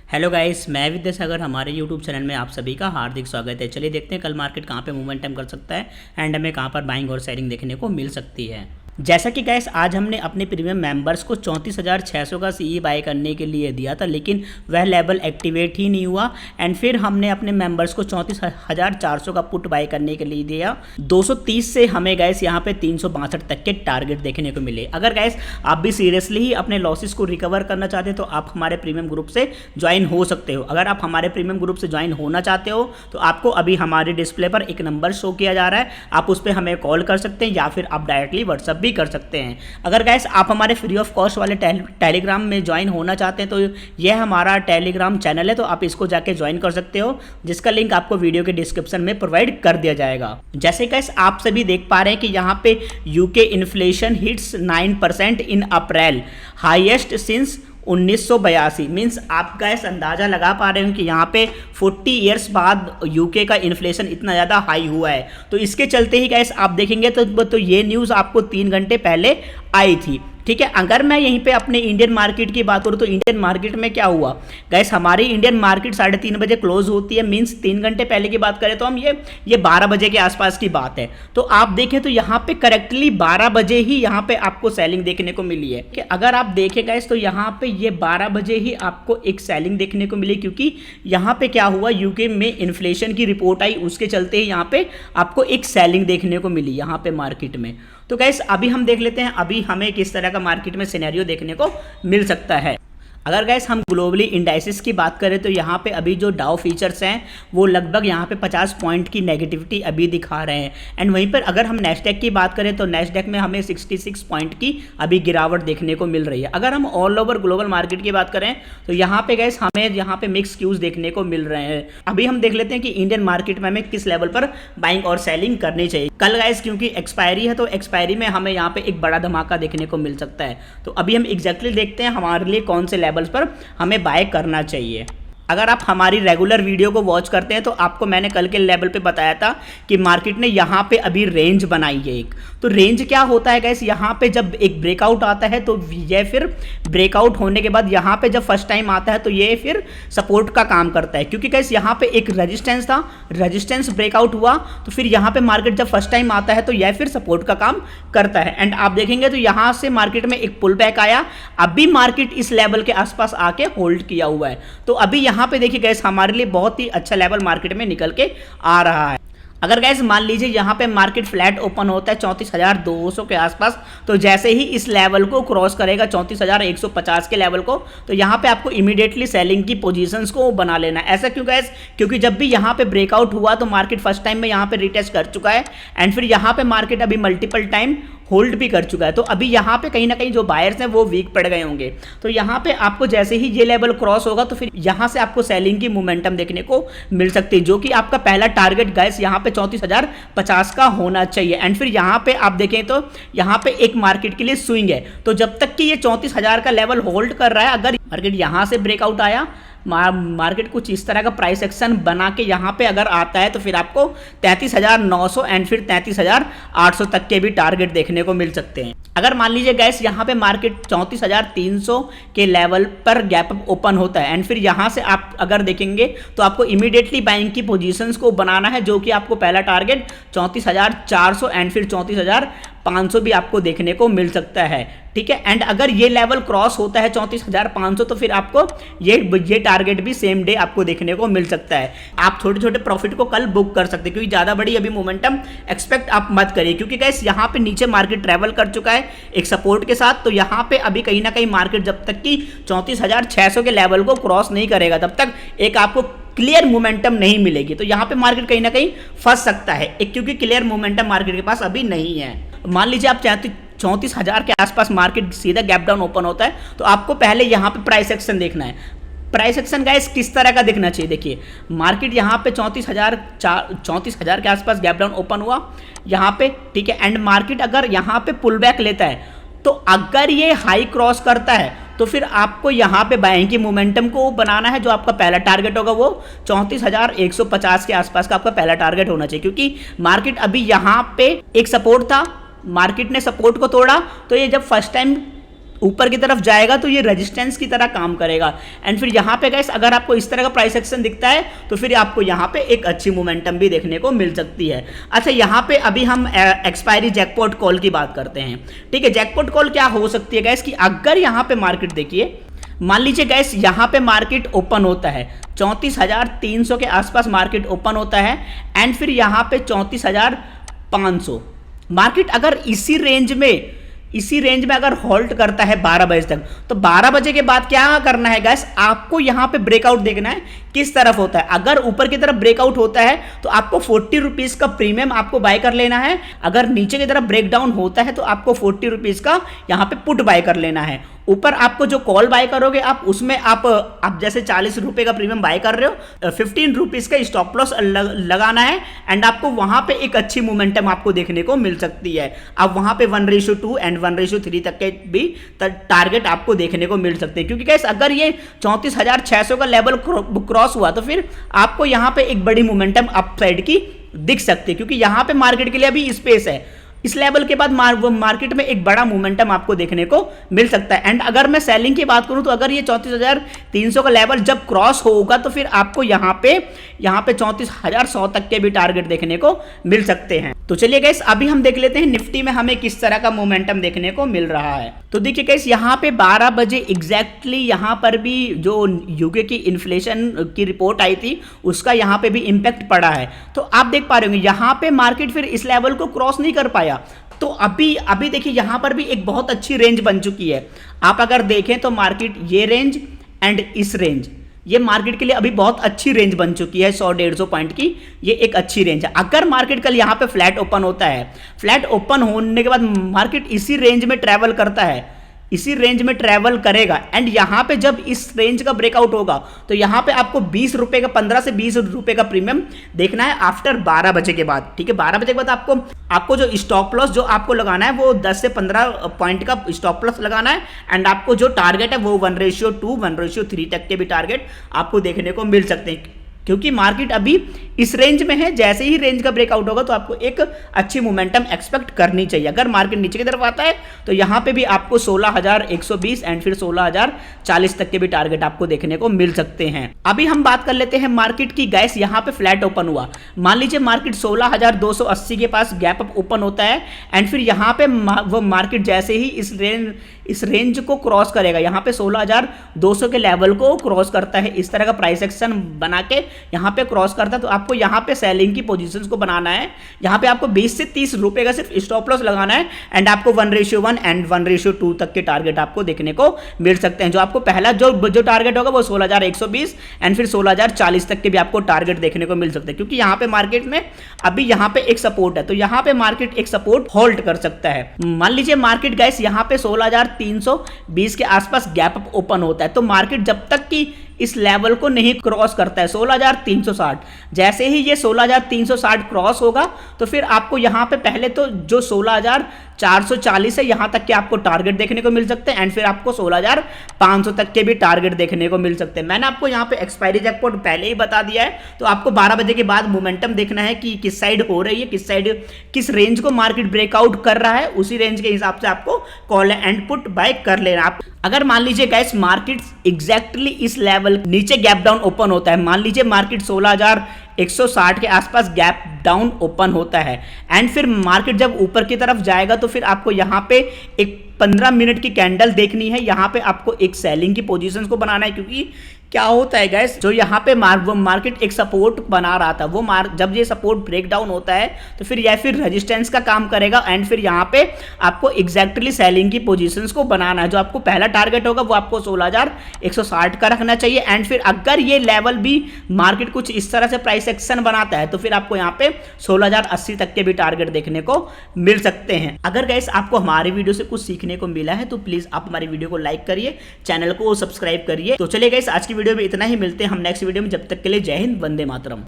Hello guys, मैं विद्यासागर। हमारे YouTube channel में आप सभी का हार्दिक स्वागत है। चलिए देखते हैं कल मार्केट कहाँ पे मोमेंटम कर सकता है एंड हमें कहाँ पर बाइंग और सेलिंग देखने को मिल सकती है। जैसा कि गाइस आज हमने अपने प्रीमियम मेंबर्स को 34,600 का सीई बाय करने के लिए दिया था, लेकिन वह लेवल एक्टिवेट ही नहीं हुआ एंड फिर हमने अपने मेंबर्स को 34,400 का पुट बाय करने के लिए दिया। 230 से हमें गाइस यहाँ पे 362 तक के टारगेट देखने को मिले। अगर गाइस आप भी सीरियसली ही अपने लॉसेस को रिकवर करना चाहते हो तो आप हमारे प्रीमियम ग्रुप से ज्वाइन हो सकते हो। अगर आप हमारे प्रीमियम ग्रुप से ज्वाइन होना चाहते हो तो आपको अभी हमारे डिस्प्ले पर एक नंबर शो किया जा रहा है, आप उस पर हमें कॉल कर सकते हैं या फिर आप डायरेक्टली व्हाट्सअप भी कर सकते हैं। अगर गाइस आप हमारे फ्री ऑफ कॉस्ट वाले टेलीग्राम में ज्वाइन होना चाहते हैं तो यह हमारा टेलीग्राम चैनल है, तो आप इसको जाके ज्वाइन कर सकते हो, जिसका लिंक आपको वीडियो के डिस्क्रिप्शन में प्रोवाइड कर दिया जाएगा। जैसे गाइस आप सभी देख पा रहे हैं कि यहाँ पे यूके इन्फ्लेशन हिट्स 9% इन अप्रैल, हाईएस्ट सिंस 1982। मीन्स आप गाइस अंदाज़ा लगा पा रहे हो कि यहाँ पे 40 ईयर्स बाद यूके का इन्फ्लेशन इतना ज़्यादा हाई हुआ है। तो इसके चलते ही गाइस आप देखेंगे तो ये न्यूज़ आपको 3 घंटे पहले आई थी। ठीक है, अगर मैं यहीं पे अपने इंडियन मार्केट की बात करूँ तो इंडियन मार्केट में क्या हुआ गाइस, हमारी इंडियन मार्केट 3:30 बजे क्लोज होती है। मीन्स 3 घंटे पहले की बात करें तो हम ये 12 बजे के आसपास की बात है। तो आप देखें तो यहाँ पे करेक्टली 12 बजे ही यहाँ पे आपको सेलिंग देखने को मिली है। कि अगर आप देखें गाइस तो यहाँ पे ये 12 बजे ही आपको एक सेलिंग देखने को मिली, क्योंकि यहाँ पे क्या हुआ, यूके में इन्फ्लेशन की रिपोर्ट आई, उसके चलते ही यहाँ पे आपको एक सेलिंग देखने को मिली यहाँ पे मार्केट में। तो गाइस अभी हम देख लेते हैं अभी हमें किस तरह का मार्केट में सिनेरियो देखने को मिल सकता है। अगर गाइस हम ग्लोबली इंडाइसिस की बात करें तो यहाँ पे अभी जो डाउ फीचर्स हैं वो लगभग यहाँ पे 50 पॉइंट की नेगेटिविटी अभी दिखा रहे हैं। एंड वहीं पर अगर हम नेस्डैक की बात करें तो नेस्डैक में हमें 66 पॉइंट की अभी गिरावट देखने को मिल रही है। अगर हम ऑल ओवर ग्लोबल मार्केट की बात करें तो यहाँ पे गाइस हमें यहाँ पे मिक्स क्यूज देखने को मिल रहे हैं। अभी हम देख लेते हैं कि इंडियन मार्केट में हमें किस लेवल पर बाइंग और सेलिंग करनी चाहिए कल गाइस, क्योंकि एक्सपायरी है तो एक्सपायरी में हमें यहाँ पे एक बड़ा धमाका देखने को मिल सकता है। तो अभी हम एग्जैक्टली देखते हैं हमारे लिए कौन से लेवल्स पर हमें बाय करना चाहिए। अगर आप हमारी रेगुलर वीडियो को वॉच करते हैं तो आपको मैंने कल के लेवल पे बताया था कि मार्केट ने यहाँ पे अभी रेंज बनाई है एक। तो रेंज क्या होता है गाइस, यहाँ पे जब एक ब्रेकआउट आता है तो ये फिर ब्रेकआउट होने के बाद यहाँ पे जब फर्स्ट टाइम आता है तो ये फिर सपोर्ट का काम करता है, क्योंकि गाइस यहाँ पे एक रेजिस्टेंस था, रेजिस्टेंस ब्रेकआउट हुआ तो फिर यहाँ पे मार्केट जब फर्स्ट टाइम आता है तो यह फिर सपोर्ट का काम करता है। एंड आप देखेंगे तो यहाँ से मार्केट में एक पुल बैक आया, अभी मार्केट इस लेवल के आसपास आके होल्ड किया हुआ है। तो अभी यहाँ पे देखिए गैस हमारे लिए बहुत ही अच्छा लेवल मार्केट में निकल के आ रहा है। अगर गैस मान लीजिए यहाँ पे मार्केट फ्लैट ओपन होता है 34,200 के आसपास, तो जैसे ही इस लेवल को क्रॉस करेगा 34,150 के लेवल को, तो यहाँ पे आपको इमीडिएटली सेलिंग की पोजीशंस को बना लेना है। ऐसा क्यों गैस, क्योंकि जब भी यहाँ पे ब्रेकआउट हुआ तो मार्केट फर्स्ट टाइम में यहाँ पे रिटेस्ट कर चुका है एंड फिर यहाँ पे मार्केट अभी मल्टीपल टाइम होल्ड भी कर चुका है। तो अभी यहाँ पे कहीं ना कहीं जो बायर्स हैं वो वीक पड़ गए होंगे। तो यहाँ पे आपको जैसे ही ये लेवल क्रॉस होगा तो फिर यहाँ से आपको सेलिंग की मोमेंटम देखने को मिल सकती है, जो कि आपका पहला टारगेट गाइस यहाँ पे 34,050 का होना चाहिए। एंड फिर यहाँ पे आप देखें तो यहाँ पे एक मार्केट के लिए स्विंग है, तो जब तक कि ये 34,000 का लेवल होल्ड कर रहा है, अगर मार्केट यहाँ से ब्रेकआउट आया, मार्केट कुछ इस तरह का प्राइस एक्शन बना के यहाँ पे अगर आता है तो फिर आपको 33,900 एंड फिर 33,800 तक के भी टारगेट देखने को मिल सकते हैं। अगर मान लीजिए गैस यहाँ पे मार्केट 34,300 के लेवल पर गैप अप ओपन होता है एंड फिर यहाँ से आप अगर देखेंगे तो आपको इमीडिएटली बाइंग की पोजीशंस को बनाना है, जो कि आपको पहला टारगेट 34,400 एंड फिर 34,500 भी आपको देखने को मिल सकता है। ठीक है, एंड अगर ये लेवल क्रॉस होता है 34,500 तो फिर आपको ये टारगेट भी सेम डे आपको देखने को मिल सकता है। आप छोटे छोटे प्रॉफिट को कल बुक कर सकते हैं, क्योंकि ज़्यादा बड़ी अभी मोमेंटम एक्सपेक्ट आप मत करिए, क्योंकि गाइस यहाँ पे नीचे मार्केट ट्रेवल कर चुका है एक सपोर्ट के साथ। तो यहाँ पे अभी कहीं ना कहीं मार्केट जब तक कि 34,600 के लेवल को क्रॉस नहीं करेगा तब तक एक आपको क्लियर मोमेंटम नहीं मिलेगी। तो यहाँ पे मार्केट कहीं ना कहीं फंस सकता है एक, क्योंकि क्लियर मोमेंटम मार्केट के पास अभी नहीं है। मान लीजिए आप चाहते 34,000 के आसपास मार्केट सीधा गैप डाउन ओपन होता है, तो आपको पहले यहाँ पे प्राइस एक्शन देखना है। प्राइस एक्शन गाइस किस तरह का दिखना चाहिए, देखिए मार्केट यहाँ पे 34,000 के आसपास गैप डाउन ओपन हुआ यहाँ पे, ठीक है। एंड मार्केट अगर यहाँ पे पुल बैक लेता है तो अगर ये हाई क्रॉस करता है तो फिर आपको यहाँ पे बाइंग की मोमेंटम को बनाना है। जो आपका पहला टारगेट होगा वो 34,150 के आसपास का आपका पहला टारगेट होना चाहिए, क्योंकि मार्केट अभी यहाँ पे एक सपोर्ट था, मार्केट ने सपोर्ट को तोड़ा, तो ये जब फर्स्ट टाइम ऊपर की तरफ जाएगा तो ये रेजिस्टेंस की तरह काम करेगा। एंड फिर यहाँ पे गाइस अगर आपको इस तरह का प्राइस एक्शन दिखता है तो फिर आपको यहाँ पे एक अच्छी मोमेंटम भी देखने को मिल सकती है। अच्छा, यहाँ पे अभी हम एक्सपायरी जैकपॉट कॉल की बात करते हैं। ठीक है, जैकपॉट कॉल क्या हो सकती है गाइस कि अगर यहाँ पे मार्केट देखिए, मान लीजिए गैस यहाँ पे मार्केट ओपन होता है 34,300 के आसपास मार्केट ओपन होता है एंड फिर यहाँ पे 34,500 मार्केट अगर इसी रेंज में अगर होल्ड करता है 12 बजे तक, तो 12 बजे के बाद क्या करना है गैस, आपको यहाँ पे ब्रेकआउट देखना है किस तरफ होता है। अगर ऊपर की तरफ ब्रेकआउट होता है तो आपको 40 रुपीज का प्रीमियम आपको बाय कर लेना है। अगर नीचे की तरफ ब्रेकडाउन होता है तो आपको 40 रुपीज का यहाँ पे पुट बाय कर लेना है। ऊपर आपको जो कॉल बाय करोगे आप उसमें आप जैसे 40 रुपए का प्रीमियम बाय कर रहे हो, 15 रुपीज का स्टॉप लॉस लगाना है एंड आपको वहां पे एक अच्छी मोमेंटम आपको देखने को मिल सकती है। आप वहां पे 1:2 एंड 1:3 तक के भी टारगेट आपको देखने को मिल सकते हैं, क्योंकि गाइस अगर ये 34,600 का लेवल क्रॉस हुआ तो फिर आपको यहाँ पे एक बड़ी मोमेंटम अपसाइड की दिख सकती है, क्योंकि यहाँ पे मार्केट के लिए अभी स्पेस है। इस लेवल के बाद मार्केट में एक बड़ा मोमेंटम आपको देखने को मिल सकता है। एंड अगर मैं सेलिंग की बात करूं तो अगर ये 34,300 का लेवल जब क्रॉस होगा तो फिर आपको यहाँ पे 34,100 तक के भी टारगेट देखने को मिल सकते हैं। तो चलिए गाइस अभी हम देख लेते हैं निफ्टी में हमें किस तरह का मोमेंटम देखने को मिल रहा है। तो देखिए गाइस यहाँ पे 12 बजे एग्जैक्टली यहाँ पर भी जो यूके की इन्फ्लेशन की रिपोर्ट आई थी उसका यहाँ पे भी इंपैक्ट पड़ा है। तो आप देख पा रहे होंगे यहाँ पे मार्केट फिर इस लेवल को क्रॉस नहीं कर पाया। तो अभी देखिए यहाँ पर भी एक बहुत अच्छी रेंज बन चुकी है। आप अगर देखें तो मार्केट ये रेंज एंड इस रेंज, ये मार्केट के लिए अभी बहुत अच्छी रेंज बन चुकी है। 100-150 पॉइंट की ये एक अच्छी रेंज है। अगर मार्केट कल यहाँ पे फ्लैट ओपन होता है, फ्लैट ओपन होने के बाद मार्केट इसी रेंज में ट्रैवल करता है, इसी रेंज में ट्रैवल करेगा एंड यहाँ पे जब इस रेंज का ब्रेकआउट होगा तो यहाँ पे आपको 20 रुपए का 15 से 20 रुपए का प्रीमियम देखना है आफ्टर 12 बजे के बाद। ठीक है, 12 बजे के बाद आपको जो स्टॉप लॉस जो आपको लगाना है वो 10 से 15 पॉइंट का स्टॉप लॉस लगाना है एंड आपको जो टारगेट है वो 1:2 1:3 तक के भी टारगेट आपको देखने को मिल सकते हैं, क्योंकि मार्केट अभी इस रेंज में है। जैसे ही रेंज का ब्रेकआउट होगा तो आपको एक अच्छी मोमेंटम एक्सपेक्ट करनी चाहिए। अगर मार्केट नीचे की तरफ आता है तो यहाँ पे भी आपको 16,120 एंड फिर 16,040 तक के भी टारगेट आपको देखने को मिल सकते हैं। अभी हम बात कर लेते हैं मार्केट की। गैस यहाँ पे फ्लैट ओपन हुआ, मान लीजिए मार्केट 16,280 के पास गैप अप ओपन होता है एंड फिर यहाँ पे वो मार्केट जैसे ही इस रेंज को क्रॉस करेगा, यहाँ पे 16,200 के लेवल को क्रॉस करता है, इस तरह का प्राइस एक्शन बना के यहाँ पे क्रॉस करता है, तो आपको यहाँ पे सेलिंग की पोजीशंस को बनाना है। यहाँ पे आपको 20 से 30 रुपए का सिर्फ स्टॉप लॉस लगाना है एंड आपको 1:1 एंड 1:2 तक के टारगेट आपको देखने को मिल सकते हैं। जो आपको पहला जो टारगेट होगा वो 16,120 एंड फिर 16,040 तक के भी आपको टारगेट देखने को मिल सकते हैं, क्योंकि यहाँ पे मार्केट में अभी यहाँ पे एक सपोर्ट है, तो यहाँ पे मार्केट एक सपोर्ट होल्ड कर सकता है। मान लीजिए मार्केट गैस यहाँ पे 16,320 के आसपास गैप अप ओपन होता है, तो मार्केट जब तक कि इस लेवल को नहीं क्रॉस करता है 16,360, जैसे ही ये 16,360 क्रॉस होगा तो फिर आपको यहाँ पे पहले तो जो 16,440 है यहाँ तक के आपको टारगेट देखने को मिल सकते हैं एंड फिर आपको 16,500 तक के भी टारगेट देखने को मिल सकते हैं। मैंने आपको यहाँ पे एक्सपायरी जैकपॉट पहले ही बता दिया है, तो आपको 12 बजे के बाद मोमेंटम देखना है कि किस साइड हो रही है, किस साइड किस रेंज को मार्केट ब्रेकआउट कर रहा है, उसी रेंज के हिसाब से आपको कॉल एंड पुट बाय कर लेना। आप अगर मान लीजिए गैस मार्केट एग्जैक्टली इस लेवल नीचे गैप डाउन ओपन होता है, मान लीजिए मार्केट 16,160 के आसपास गैप डाउन ओपन होता है एंड फिर मार्केट जब ऊपर की तरफ जाएगा तो फिर आपको यहाँ पे एक 15 मिनट की कैंडल देखनी है। यहाँ पे आपको एक सेलिंग की पोजीशंस को बनाना है, क्योंकि क्या होता है गैस, जो यहाँ पे मार्केट एक सपोर्ट बना रहा था, वो जब ये सपोर्ट ब्रेक डाउन होता है तो फिर यह फिर रेजिस्टेंस का काम करेगा एंड फिर यहाँ पे आपको एग्जैक्टली सेलिंग की पोजीशंस को बनाना है। जो आपको पहला टारगेट होगा वो आपको 16,160 का रखना चाहिए एंड फिर अगर ये लेवल भी मार्केट कुछ इस तरह से प्राइस एक्शन बनाता है तो फिर आपको यहाँ पे 16,080 तक के भी टारगेट देखने को मिल सकते हैं। अगर गैस आपको हमारे वीडियो से कुछ सीखने को मिला है तो प्लीज आप हमारी वीडियो को लाइक करिए, चैनल को सब्सक्राइब करिए। तो चलिए गैस आज की वीडियो में इतना ही, मिलते हैं हम नेक्स्ट वीडियो में। जब तक के लिए जय हिंद, वंदे मातरम।